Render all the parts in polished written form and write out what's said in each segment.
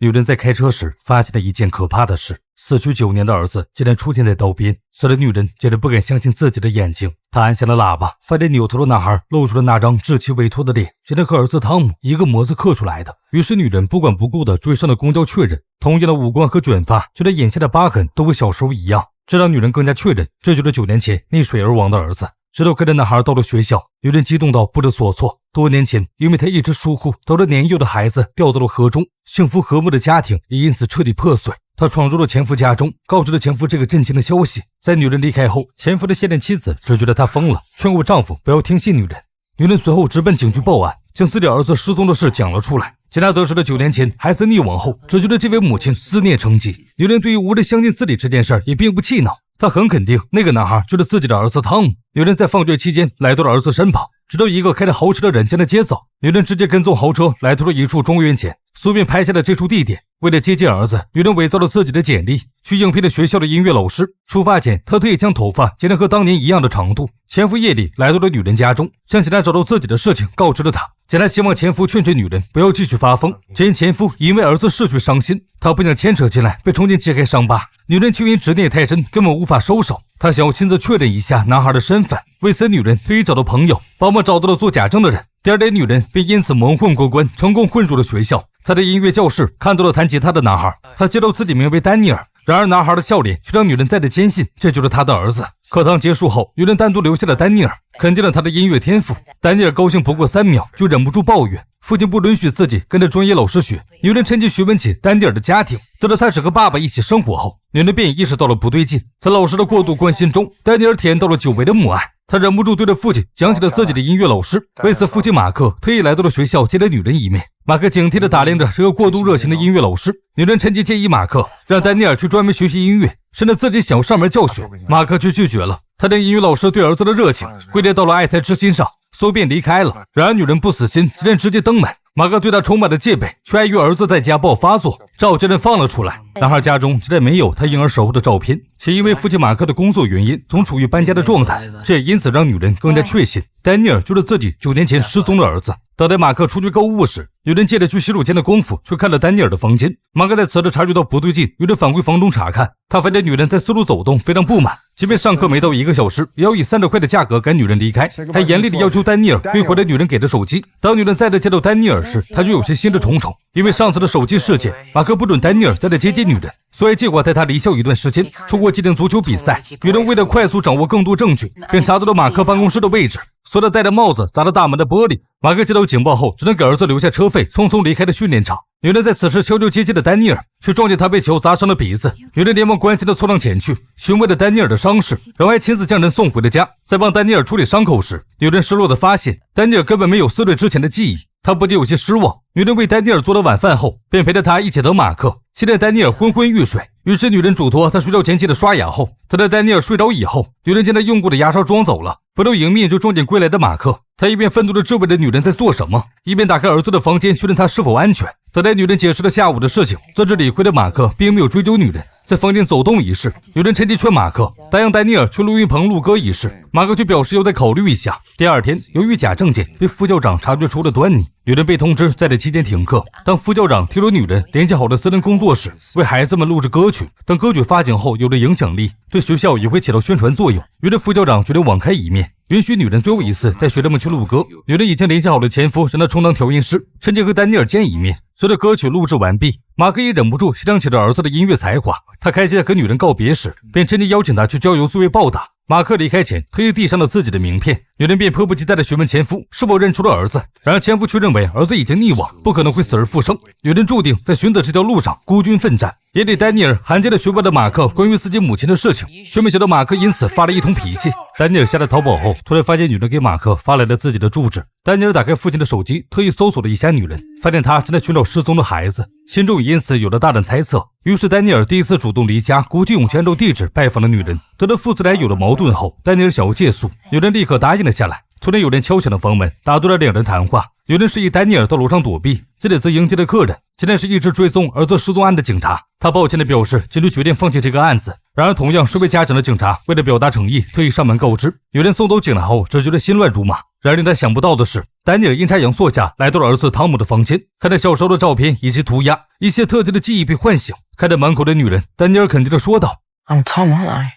女人在开车时发现了一件可怕的事，死去9年的儿子竟然出现在道边。死的女人简直不敢相信自己的眼睛，她按下了喇叭，发现扭头的男孩露出了那张稚气未脱的脸，竟然和儿子汤姆一个模子刻出来的。于是女人不管不顾地追上了公交确认，同样的五官和卷发，就连眼下的疤痕都和小时候一样，这让女人更加确认这就是9年前溺水而亡的儿子。直到跟着男孩到了学校，女人激动到不知所措。多年前，因为她一直疏忽，导致年幼的孩子掉到了河中，幸福和睦的家庭也因此彻底破碎。她闯入了前夫家中，告知了前夫这个震惊的消息。在女人离开后，前夫的现任妻子只觉得她疯了，劝过丈夫不要听信女人。女人随后直奔警局报案，将自己儿子失踪的事讲了出来。警察得知了9年前孩子溺亡后，只觉得这位母亲思念成疾。女人对于无人相信自己这件事也并不气恼，她很肯定那个男孩就是自己的儿子汤姆。女人在放学期间来到了儿子身旁，直到一个开着豪车的人将他接走。女人直接跟踪豪车来到了一处庄园前，随便拍下了这处地点。为了接近儿子，女人伪造了自己的简历，去应聘了学校的音乐老师。出发前，她特意将头发剪得和当年一样的长度。前夫夜里来到了女人家中，向警察找到自己的事情告知了她。警察希望前夫劝女人不要继续发疯，只因前夫因为儿子逝去伤心，他不想牵扯进来，被重新揭开伤疤。女人却因执念太深，根本无法收手。她想要亲自确认一下男孩的身份，为此女人特意找到朋友帮忙找到了做假证的人。第二天，女人便因此蒙混过关，成功混入了学校。她在音乐教室看到了弹吉他的男孩，她知道自己名为丹尼尔。然而男孩的笑脸却让女人再次坚信这就是他的儿子。课堂结束后，女人单独留下了丹尼尔，肯定了他的音乐天赋。丹尼尔高兴不过3秒，就忍不住抱怨父亲不允许自己跟着专业老师学。女人趁机询问起丹尼尔的家庭，得知他只和爸爸一起生活后，女人便意识到了不对劲。在老师的过度关心中，丹尼尔体验到了久违的母爱。他忍不住对着父亲讲起了自己的音乐老师。为此，父亲马克特意来到了学校见了女人一面。马克警惕地打量着这个过度热情的音乐老师。女人趁机建议马克让丹尼尔去专门学习音乐，甚至自己想要上门教学。马克却拒绝了。他将音乐老师对儿子的热情归结到了爱才之心上，所以便离开了。然而女人不死心，竟然直接登门。马克对他充满了戒备，却碍于儿子在家暴发作，照竟然放了出来。男孩家中竟然没有他婴儿时候的照片，且因为父亲马克的工作原因，总处于搬家的状态，这也因此让女人更加确信丹尼尔就是自己9年前失踪的儿子。等待马克出去购物时，女人借着去洗手间的功夫去看了丹尼尔的房间。马克在此时察觉到不对劲，女人返回房中查看，他发现女人在四处走动，非常不满。即便上课没到1个小时，也要以30块的价格赶女人离开。他严厉地要求丹尼尔归还了女人给的手机。当女人再次见到丹尼尔时，他就有些心事重重，因为上次的手机事件，马克不准丹尼尔再来接近女人，所以计划带他离校一段时间，出国纪念足球比赛。女人为了快速掌握更多证据，便查到了马克办公室的位置，随着戴着帽子砸了大门的玻璃。马克接到警报后，只能给儿子留下车费，匆匆离开了训练场。女人在此时悄悄接近了丹尼尔，却撞见他被球砸伤了鼻子。女人连忙关心地凑上前去，询问了丹尼尔的伤势，然后还亲自将人送回了家。在帮丹尼尔处理伤口时，女人失落地发现丹尼尔根本没有4岁之前的记忆，她不禁有些失望。女人为丹尼尔做了晚饭后，便陪着他一起等马克。现在丹尼尔昏昏欲睡，于是女人嘱托他睡觉前记得刷牙后，等在丹尼尔睡着以后，女人将他用过的牙刷装走了。不到迎面就撞见归来的马克，他一边愤怒地质问着女人在做什么，一边打开儿子的房间确认他是否安全。等待女人解释了下午的事情，自知理亏的马克并没有追究女人，在房间走动一事，女人趁机劝马克答应丹尼尔去录音棚录歌一事，马克却表示要再考虑一下。第二天，由于假证件被副校长察觉出了端倪，女人被通知在这期间停课。当副校长听说女人联系好了私人工作室，为孩子们录制歌曲，等歌曲发行后有了影响力，对学校也会起到宣传作用。于是副校长决定网开一面，允许女人最后一次带学生们去录歌。女人已经联系好了前夫，让他充当调音师，趁机和丹尼尔见一面。随着歌曲录制完毕，马克也忍不住欣赏起了儿子的音乐才华。他开心地和女人告别时，便趁机邀请她去郊游作为报答。马克离开前特意递上了自己的名片，女人便迫不及待地询问前夫是否认出了儿子。然而前夫却认为儿子已经溺亡，不可能会死而复生。女人注定在寻子这条路上孤军奋战。也给丹尼尔罕见地询问了马克关于自己母亲的事情，却没想到马克因此发了一通脾气。丹尼尔下了淘宝后，突然发现女人给马克发来了自己的住址。丹尼尔打开父亲的手机，特意搜索了一下女人，发现她正在寻找失踪的孩子，心中也因此有了大胆猜测。于是丹尼尔第一次主动离家，鼓起勇气按照地址拜访了女人。得知父子俩有了矛盾后，丹尼尔想要借宿，女人立刻答应了下来。突然有人敲响了房门，打断了两人谈话。有人示意丹尼尔到楼上躲避，自己则迎接了客人，竟然是一直追踪儿子失踪案的警察。他抱歉地表示警局决定放弃这个案子。然而同样身为家长的警察为了表达诚意，特意上门告知。有人送走警察后，只觉得心乱如麻。然而令他想不到的是，丹尼尔阴差阳错下来到了儿子汤姆的房间，看着小时候的照片以及涂鸦，一些特定的记忆被唤醒。看着满口的女人，丹尼尔肯定地说道 I'm Tom, aren't I?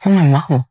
Oh, my mum.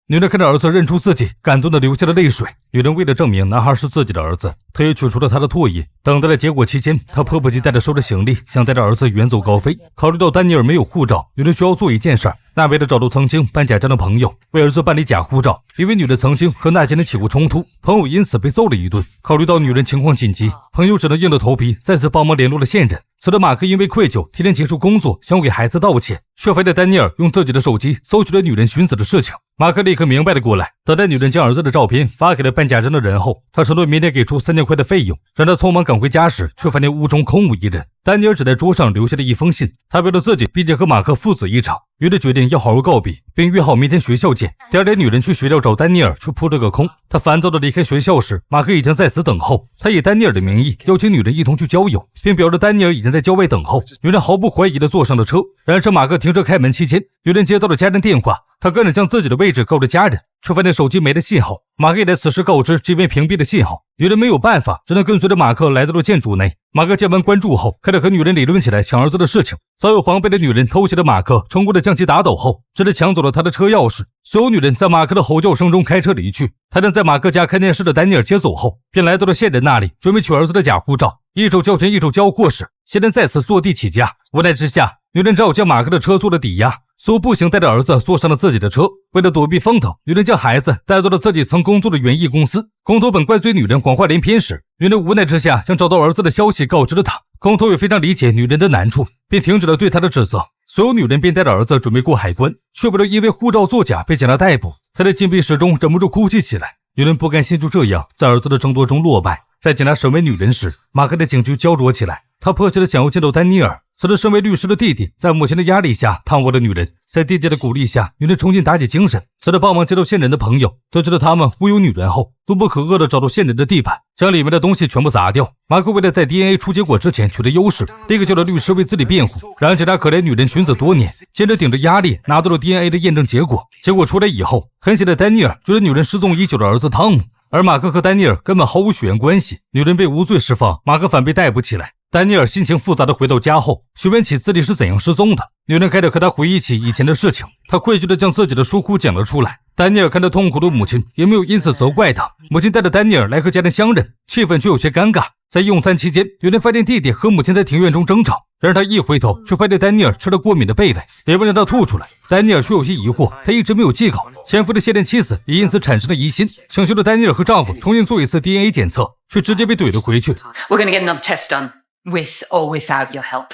女人看着儿子认出自己，感动地流下了泪水。女人为了证明男孩是自己的儿子，特意取出了他的唾液。等待的结果期间，她迫不及待地收着行李，想带着儿子远走高飞。考虑到丹尼尔没有护照，女人需要做一件事，那为了找到曾经办假证的朋友，为儿子办理假护照。因为女人曾经和那些人起过冲突，朋友因此被揍了一顿。考虑到女人情况紧急，朋友只能硬着头皮再次帮忙联络了线人。此时马克因为愧疚，提前结束工作，想给孩子道歉，却发现丹尼尔用自己的手机搜取了女人寻死的事情。马克立刻明白了过来，等待女人将儿子的照片发给了办假证的人后，他承诺明天给出3000块的费用。让他匆忙赶回家时，却发现屋中空无一人。丹尼尔只在桌上留下了一封信，他为了自己毕竟和马克父子一场，于是决定要好好告别，并约好明天学校见。第二天，女人去学校找丹尼尔，却扑了个空。他烦躁地离开学校时，马克已经在此等候。他以丹尼尔的名义邀请女人一同去郊游，并表示丹尼尔已经在郊外等候。女人毫不怀疑地坐上了车。然而马克停车开门期间，女人接到了家人电话，他赶紧将自己的位置告知家人，却发现手机没了信号。马克也在此时告知这边屏蔽了信号。女人没有办法，只能跟随着马克来到了建筑内。马克见完关注后，开始和女人理论起来抢儿子的事情。早有防备的女人偷袭了马克，成功的将其打倒后，直接抢走了他的车钥匙。所有女人在马克的吼叫声中开车离去。他将在马克家看电视的丹尼尔接走后，便来到了线人那里，准备取儿子的假护照。一手交钱一手交货时，线人再次坐地起价。无奈之下，女人只好将马克的车做了抵押，所步行带着儿子坐上了自己的车。为了躲避风头，女人将孩子带到了自己曾工作的园艺公司。工头本怪罪女人谎话连篇时，女人无奈之下将找到儿子的消息告知了他。工头也非常理解女人的难处，便停止了对她的指责。所有女人便带着儿子准备过海关，却不料因为护照作假被警察逮捕。她在禁闭室中忍不住哭泣起来。女人不甘心就这样在儿子的争夺中落败。在警察审问女人时，马克的警局焦灼起来。他迫切地想要见到丹尼尔。此时身为律师的弟弟在母亲的压力下探望了女人，在弟弟的鼓励下，女人重新打起精神。此时帮忙接到线人的朋友得知了他们忽悠女人后，怒不可遏地找到线人的地板，将里面的东西全部砸掉。马克为了在 DNA 出结果之前取得优势，立刻叫了律师为自己辩护。然而警察可怜女人寻死多年，接着顶着压力拿到了 DNA 的验证结果。结果出来以后，很显然丹尼尔就是女人失踪已久的儿子汤姆，而马克和丹尼尔根本毫无血缘关系。女人被无罪释放，马克反被逮捕起来。丹尼尔心情复杂地回到家后，询问起自己是怎样失踪的。女人开始和他回忆起以前的事情，他愧疚地将自己的疏忽讲了出来。丹尼尔看着痛苦的母亲，也没有因此责怪他。母亲带着丹尼尔来和家人相认，气氛却有些尴尬。在用餐期间，女人发现弟弟和母亲在庭院中争吵，然而他一回头，却发现丹尼尔吃了过敏的贝类，连忙让他吐出来。丹尼尔却有些疑惑，他一直没有忌口。前夫的现任妻子也因此产生了疑心，请求了丹尼尔和丈夫重新做一次 DNA 检测，却直接被怼了回去。We're gonna get another test done.With or without your help.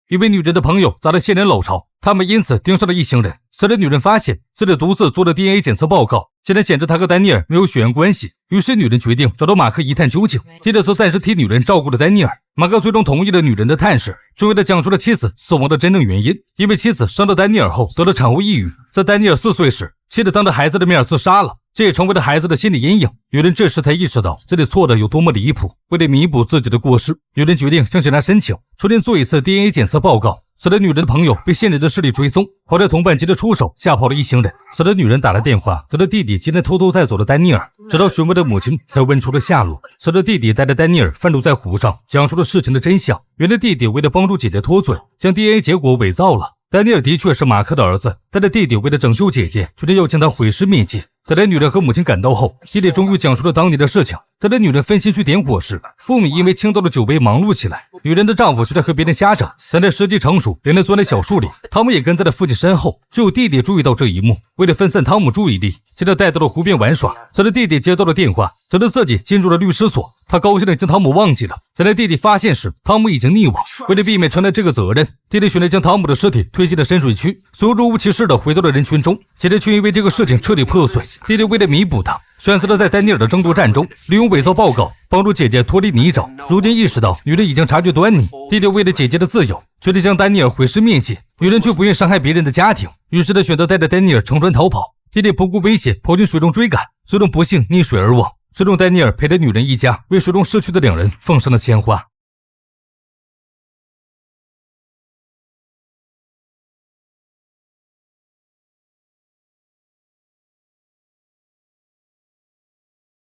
一位女人的朋友砸了线人老巢，他们因此盯上了一行人。随着女人发现自己独自做了 DNA 检测报告，竟然显示她和丹尼尔没有血缘关系，于是女人决定找到马克一探究竟。接着则暂时替女人照顾了丹尼尔。马克最终同意了女人的探视，终于地讲出了妻子死亡的真正原因。因为妻子生了丹尼尔后得了产后抑郁，在丹尼尔4岁时，妻子当着孩子的面自杀了，这也成为了孩子的心理阴影。女人这时才意识到自己错的有多么离谱。为了弥补自己的过失，女人决定向警察申请重新做一次 DNA 检测报告。此时女人的朋友被线人的势力追踪，后来同伴急着出手吓跑了一行人。此时女人打了电话，得知弟弟竟然偷偷带走了丹尼尔，直到询问的母亲才问出了下落。此时弟弟带着丹尼尔翻肚在湖上，讲述了事情的真相。原来弟弟为了帮助姐姐脱罪，将 DNA 结果伪造了。丹尼尔的确是马克的儿子，但是弟弟为了拯救姐姐，决定要将他毁尸灭迹。等待女人和母亲赶到后，弟弟终于讲述了当年的事情。等待女人分心去点火时，父母因为倾倒了酒杯忙碌起来，女人的丈夫却在和别人瞎整。等待时机成熟，连人钻在小树里，汤姆也跟在了父亲身后。只有弟弟注意到这一幕，为了分散汤姆注意力，将他带到了湖边玩耍。随着弟弟接到了电话，得知自己进入了律师所，他高兴地将汤姆忘记了。在弟弟发现时，汤姆已经溺亡。为了避免承担这个责任，弟弟选择将汤姆的尸体推进了深水区，所有若无其事地回到了人群中。姐姐却因为这个事情彻底破碎。弟弟为了弥补他，选择了在丹尼尔的争夺战中利用伪造报告帮助姐姐脱离泥沼。如今意识到女人已经察觉端倪，弟弟为了姐姐的自由，决定将丹尼尔毁尸灭迹。女人却不愿伤害别人的家庭，于是她选择带着丹尼尔乘船逃跑。弟弟不顾危险跑进水中追赶，最终不幸溺水而亡。最终丹尼尔陪着女人一家为水中逝去的2人奉上了鲜花。